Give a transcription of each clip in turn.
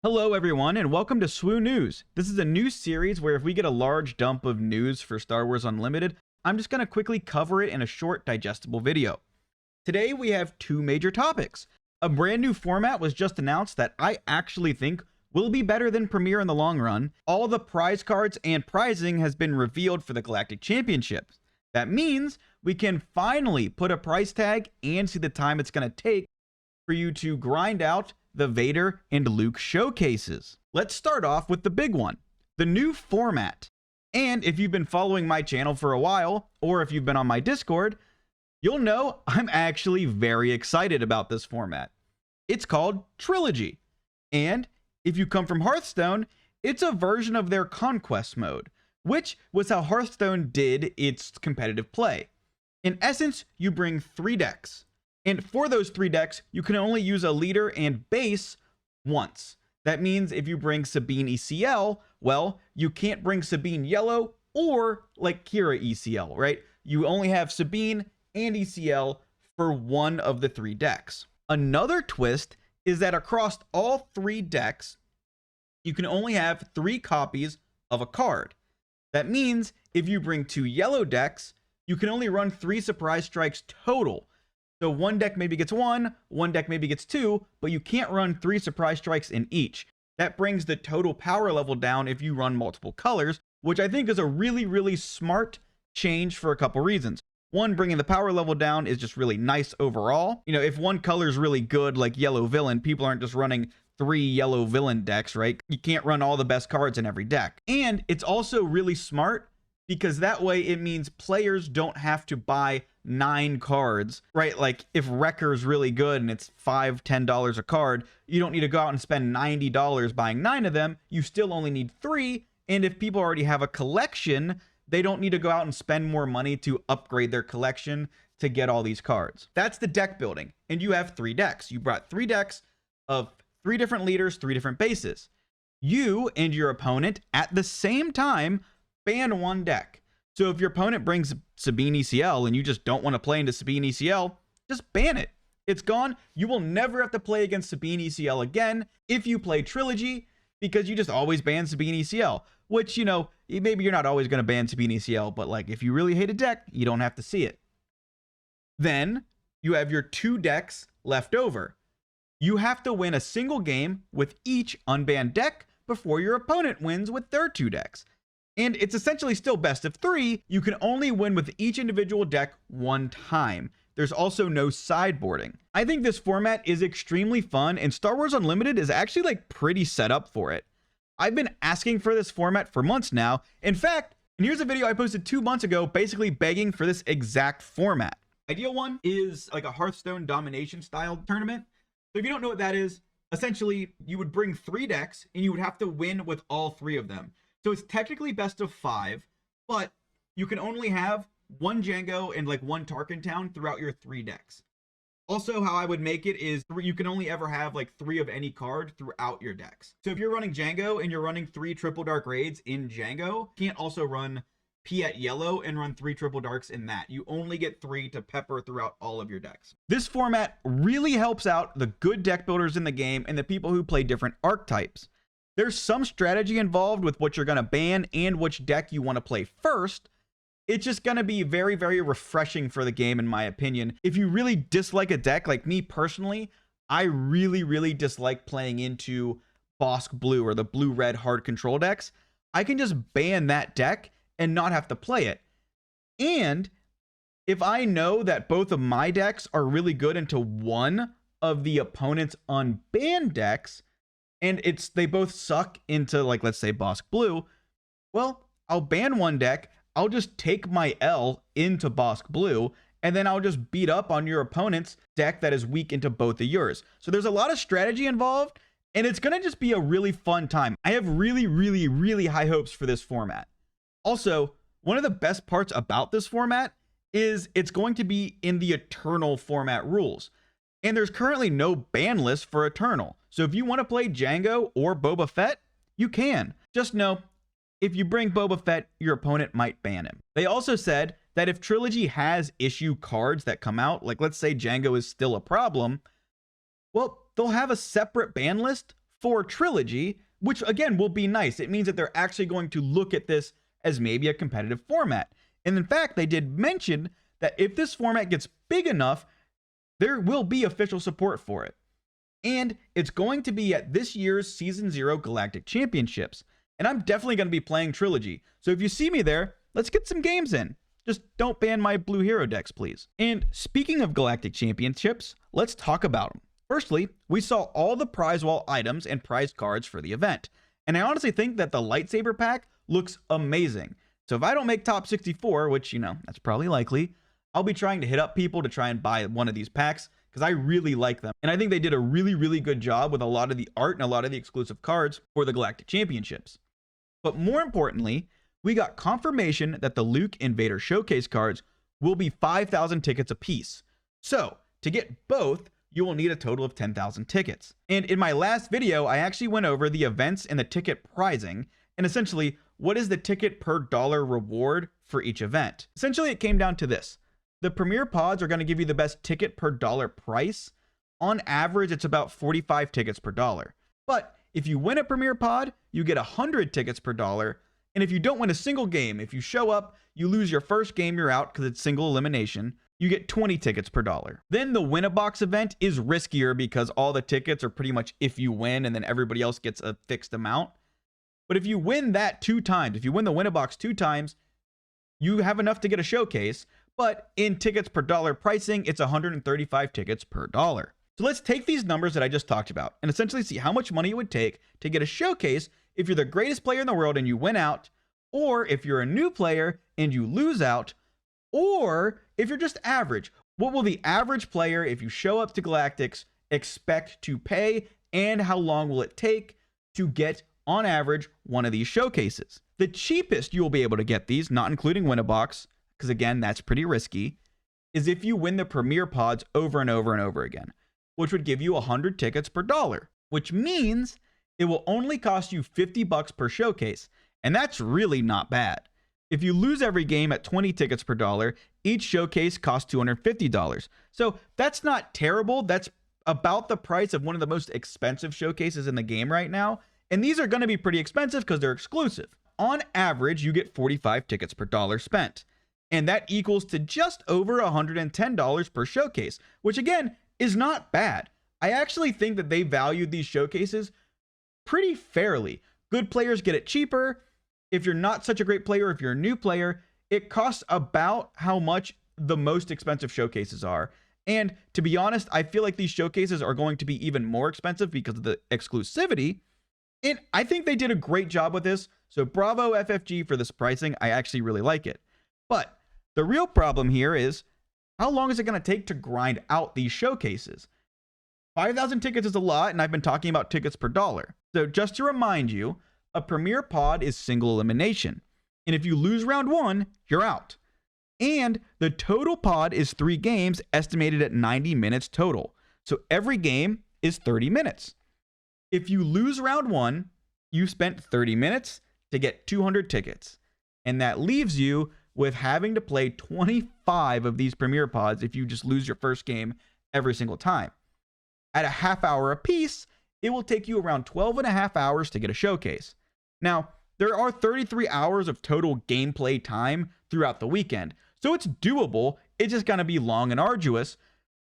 Hello everyone and welcome to SWU News. This is a news series where if we get a large dump of news for Star Wars Unlimited, I'm just going to quickly cover it in a short digestible video. Today we have two major topics. A brand new format was just announced that I actually think will be better than Premiere in the long run. All the prize cards and prizing has been revealed for the Galactic Championships. That means we can finally put a price tag and see the time it's going to take for you to grind out the Vader and Luke showcases. Let's start off with the big one, the new format. And if you've been following my channel for a while, or if you've been on my Discord, you'll know I'm actually very excited about this format. It's called Trilogy. And if you come from Hearthstone, it's a version of their Conquest mode, which was how Hearthstone did its competitive play. In essence, you bring 3 decks. And for those 3 decks, you can only use a leader and base once. That means if you bring Sabine ECL, well, you can't bring Sabine Yellow or like Kira ECL, right? You only have Sabine and ECL for one of the 3 decks. Another twist is that across all 3 decks, you can only have 3 copies of a card. That means if you bring 2 yellow decks, you can only run 3 surprise strikes total. So one deck maybe gets 1, one deck maybe gets 2, but you can't run 3 surprise strikes in each. That brings the total power level down if you run multiple colors, which I think is a really smart change for a couple reasons. One, bringing the power level down is just really nice overall. You know, if one color is really good, like yellow villain, people aren't just running 3 yellow villain decks, right? You can't run all the best cards in every deck. And it's also really smart because that way it means players don't have to buy 9 cards, right? Like if Wrecker's really good and it's $5, $10 a card, you don't need to go out and spend $90 buying 9 of them. You still only need 3. And if people already have a collection, they don't need to go out and spend more money to upgrade their collection to get all these cards. That's the deck building. And you have 3 decks. You brought 3 decks of 3 different leaders, 3 different bases. You and your opponent at the same time ban one deck. So if your opponent brings Sabine ECL and you just don't want to play into Sabine ECL, just ban it. It's gone. You will never have to play against Sabine ECL again if you play Trilogy, because you just always ban Sabine ECL, which, you know, maybe you're not always going to ban Sabine ECL, but like if you really hate a deck, you don't have to see it. Then you have your 2 decks left over. You have to win a single game with each unbanned deck before your opponent wins with their 2 decks. And it's essentially still best of 3. You can only win with each individual deck 1 time. There's also no sideboarding. I think this format is extremely fun, and Star Wars Unlimited is actually like pretty set up for it. I've been asking for this format for months now. In fact, and here's a video I posted 2 months ago basically begging for this exact format. Ideal one is like a Hearthstone domination style tournament. So if you don't know what that is, essentially you would bring 3 decks and you would have to win with all 3 of them. So it's technically best of 5, but you can only have 1 Django and like 1 Tarkin Town throughout your 3 decks. Also, how I would make it is you can only ever have like 3 of any card throughout your decks. So if you're running Django and you're running 3 triple dark raids in Django, you can't also run Piet Yellow and run 3 triple darks in that. You only get 3 to pepper throughout all of your decks. This format really helps out the good deck builders in the game and the people who play different archetypes. There's some strategy involved with what you're going to ban and which deck you want to play first. It's just going to be very refreshing for the game, in my opinion. If you really dislike a deck, like me personally, I really dislike playing into Bosk Blue or the blue-red hard control decks. I can just ban that deck and not have to play it. And if I know that both of my decks are really good into one of the opponent's unbanned decks, and they both suck into, like, let's say Bosk Blue, well, I'll ban one deck, I'll just take my L into Bosk Blue, and then I'll just beat up on your opponent's deck that is weak into both of yours. So there's a lot of strategy involved, and it's going to just be a really fun time. I have really high hopes for this format. Also, one of the best parts about this format is it's going to be in the Eternal format rules. And there's currently no ban list for Eternal. So if you want to play Django or Boba Fett, you can. Just know, if you bring Boba Fett, your opponent might ban him. They also said that if Trilogy has issue cards that come out, like let's say Django is still a problem, well, they'll have a separate ban list for Trilogy, which again will be nice. It means that they're actually going to look at this as maybe a competitive format. And in fact, they did mention that if this format gets big enough, there will be official support for it. And it's going to be at this year's Season 0 Galactic Championships. And I'm definitely going to be playing Trilogy. So if you see me there, let's get some games in. Just don't ban my blue hero decks, please. And speaking of Galactic Championships, let's talk about them. Firstly, we saw all the prize wall items and prize cards for the event. And I honestly think that the lightsaber pack looks amazing. So if I don't make top 64, which, you know, that's probably likely, I'll be trying to hit up people to try and buy one of these packs because I really like them. And I think they did a really, really good job with a lot of the art and a lot of the exclusive cards for the Galactic Championships. But more importantly, we got confirmation that the Luke and Vader showcase cards will be 5,000 tickets apiece. So to get both, you will need a total of 10,000 tickets. And in my last video, I actually went over the events and the ticket pricing, and essentially, what is the ticket per dollar reward for each event? Essentially, it came down to this. The Premier Pods are going to give you the best ticket per dollar price. On average, it's about 45 tickets per dollar. But if you win a Premier Pod, you get 100 tickets per dollar. And if you don't win a single game, if you show up, you lose your first game, you're out because it's single elimination, you get 20 tickets per dollar. Then the Win-A-Box event is riskier because all the tickets are pretty much if you win and then everybody else gets a fixed amount. But if you win that 2 times, if you win the Win-A-Box 2 times, you have enough to get a showcase. But in tickets per dollar pricing, it's 135 tickets per dollar. So let's take these numbers that I just talked about and essentially see how much money it would take to get a showcase if you're the greatest player in the world and you win out, or if you're a new player and you lose out, or if you're just average. What will the average player, if you show up to Galactics, expect to pay, and how long will it take to get, on average, one of these showcases? The cheapest you will be able to get these, not including Win-A-Box, because again, that's pretty risky, is if you win the Premier Pods over and over and over again, which would give you 100 tickets per dollar, which means it will only cost you $50 per showcase, and that's really not bad. If you lose every game at 20 tickets per dollar, each showcase costs $250. So that's not terrible. That's about the price of one of the most expensive showcases in the game right now, and these are going to be pretty expensive because they're exclusive. On average, you get 45 tickets per dollar spent, and that equals to just over $110 per showcase, which again is not bad. I actually think that they valued these showcases pretty fairly. Good players get it cheaper. If you're not such a great player, if you're a new player, it costs about how much the most expensive showcases are. And to be honest, I feel like these showcases are going to be even more expensive because of the exclusivity. And I think they did a great job with this. So bravo FFG for this pricing. I actually really like it. But the real problem here is, how long is it going to take to grind out these showcases? 5,000 tickets is a lot, and I've been talking about tickets per dollar. So just to remind you, a Premier Pod is single elimination. And if you lose round 1, you're out. And the total pod is 3 games, estimated at 90 minutes total. So every game is 30 minutes. If you lose round 1, you spent 30 minutes to get 200 tickets. And that leaves you with having to play 25 of these Premier Pods if you just lose your first game every single time. At a half hour apiece, it will take you around 12 and a half hours to get a showcase. Now, there are 33 hours of total gameplay time throughout the weekend, so it's doable. It's just going to be long and arduous,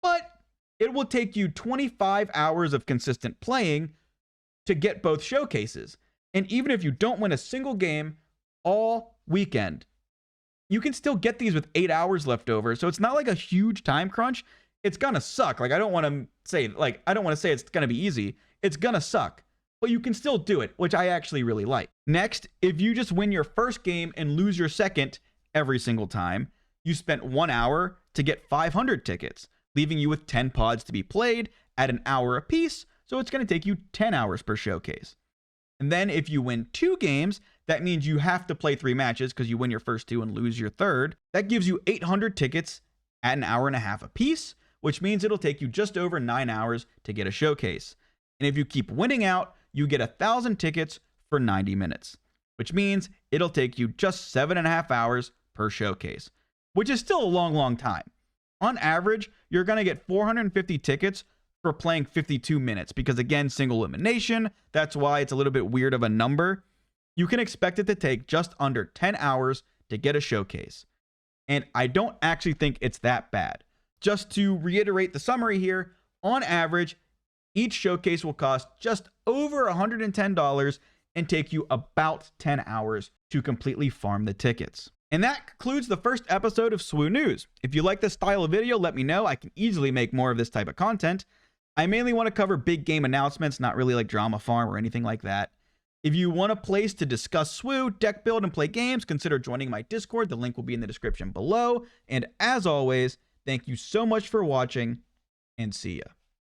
but it will take you 25 hours of consistent playing to get both showcases. And even if you don't win a single game all weekend, you can still get these with 8 hours left over. So it's not like a huge time crunch. It's going to suck. I don't want to say it's going to be easy. It's going to suck, but you can still do it, which I actually really like. Next, if you just win your first game and lose your second every single time, you spent 1 hour to get 500 tickets, leaving you with 10 pods to be played at an hour apiece. So it's going to take you 10 hours per showcase. And then if you win 2 games, that means you have to play 3 matches because you win your first 2 and lose your third. That gives you 800 tickets at an hour and a half apiece, which means it'll take you just over 9 hours to get a showcase. And if you keep winning out, you get 1,000 tickets for 90 minutes, which means it'll take you just 7.5 hours per showcase, which is still a long, long time. On average, you're going to get 450 tickets for playing 52 minutes because, again, single elimination. That's why it's a little bit weird of a number. You can expect it to take just under 10 hours to get a showcase. And I don't actually think it's that bad. Just to reiterate the summary here, on average, each showcase will cost just over $110 and take you about 10 hours to completely farm the tickets. And that concludes the first episode of SWU News. If you like this style of video, let me know. I can easily make more of this type of content. I mainly want to cover big game announcements, not really like Drama Farm or anything like that. If you want a place to discuss SWU, deck build, and play games, consider joining my Discord. The link will be in the description below. And as always, thank you so much for watching, and see ya.